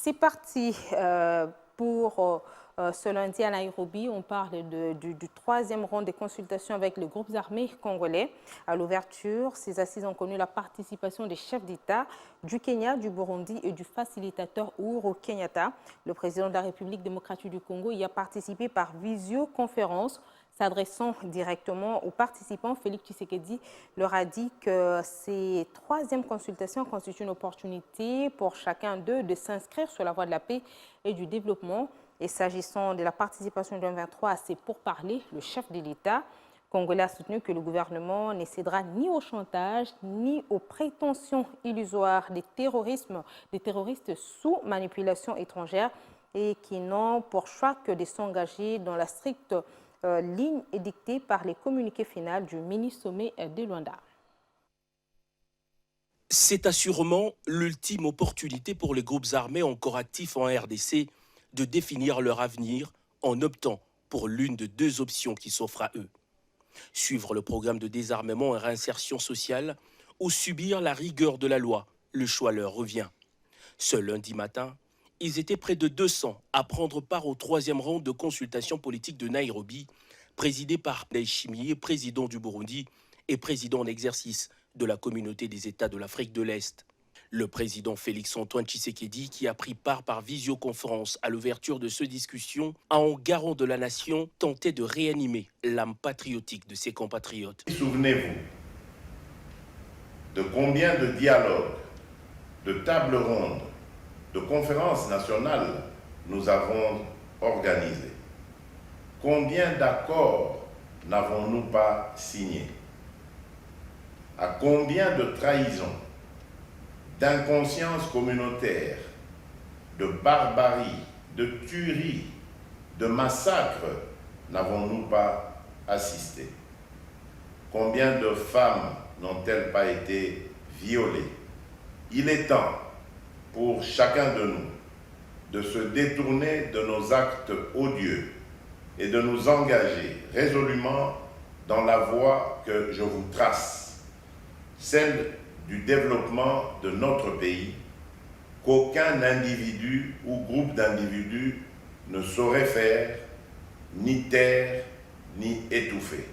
C'est parti pour ce lundi à Nairobi. On parle du troisième round des consultations avec les groupes armés congolais. À l'ouverture, ces assises ont connu la participation des chefs d'État du Kenya, du Burundi et du facilitateur Uhuru Kenyatta. Le président de la République démocratique du Congo y a participé par visioconférence. S'adressant directement aux participants, Félix Tshisekedi leur a dit que ces troisièmes consultations constituent une opportunité pour chacun d'eux de s'inscrire sur la voie de la paix et du développement. Et s'agissant de la participation du M23 à ces pourparlers, le chef de l'État congolais a soutenu que le gouvernement ne cédera ni au chantage ni aux prétentions illusoires des terroristes sous manipulation étrangère et qui n'ont pour choix que de s'engager dans la stricte ligne édictée par les communiqués finaux du mini-sommet de Luanda. C'est assurément l'ultime opportunité pour les groupes armés encore actifs en RDC de définir leur avenir en optant pour l'une de deux options qui s'offrent à eux. Suivre le programme de désarmement et réinsertion sociale ou subir la rigueur de la loi, le choix leur revient. Ce lundi matin, ils étaient près de 200 à prendre part au troisième round de consultation politique de Nairobi, présidé par Ndayishimiye, président du Burundi et président en exercice de la communauté des États de l'Afrique de l'Est. Le président Félix-Antoine Tshisekedi, qui a pris part par visioconférence à l'ouverture de cette discussion, a en garant de la nation tenté de réanimer l'âme patriotique de ses compatriotes. Souvenez-vous de combien de dialogues, de tables rondes, de conférences nationales nous avons organisées. Combien d'accords n'avons-nous pas signés? À combien de trahisons, d'inconscience communautaire, de barbarie, de tuerie, de massacres n'avons-nous pas assisté? Combien de femmes n'ont-elles pas été violées? Il est temps pour chacun de nous de se détourner de nos actes odieux et de nous engager résolument dans la voie que je vous trace, celle du développement de notre pays, qu'aucun individu ou groupe d'individus ne saurait faire, ni taire, ni étouffer.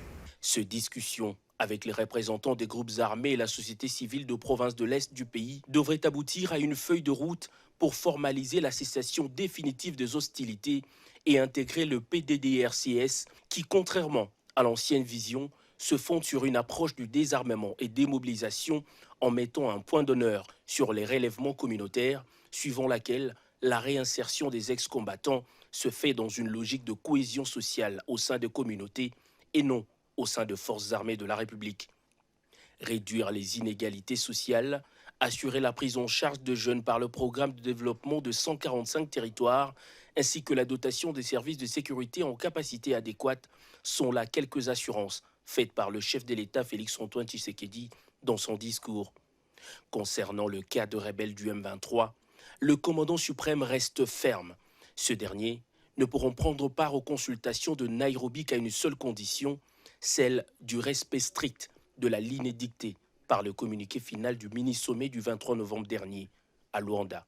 Cette discussion avec les représentants des groupes armés et la société civile de province de l'Est du pays devrait aboutir à une feuille de route pour formaliser la cessation définitive des hostilités et intégrer le PDDRCS qui, contrairement à l'ancienne vision, se fonde sur une approche du désarmement et démobilisation en mettant un point d'honneur sur les relèvements communautaires, suivant laquelle la réinsertion des ex-combattants se fait dans une logique de cohésion sociale au sein des communautés et non au sein de forces armées de la République. Réduire les inégalités sociales, assurer la prise en charge de jeunes par le programme de développement de 145 territoires, ainsi que la dotation des services de sécurité en capacité adéquate sont là quelques assurances faites par le chef de l'État Félix-Antoine Tshisekedi dans son discours. Concernant le cas de rebelles du M23, le commandant suprême reste ferme. Ce dernier ne pourront prendre part aux consultations de Nairobi qu'à une seule condition, celle du respect strict de la ligne dictée par le communiqué final du mini-sommet du 23 novembre dernier à Luanda.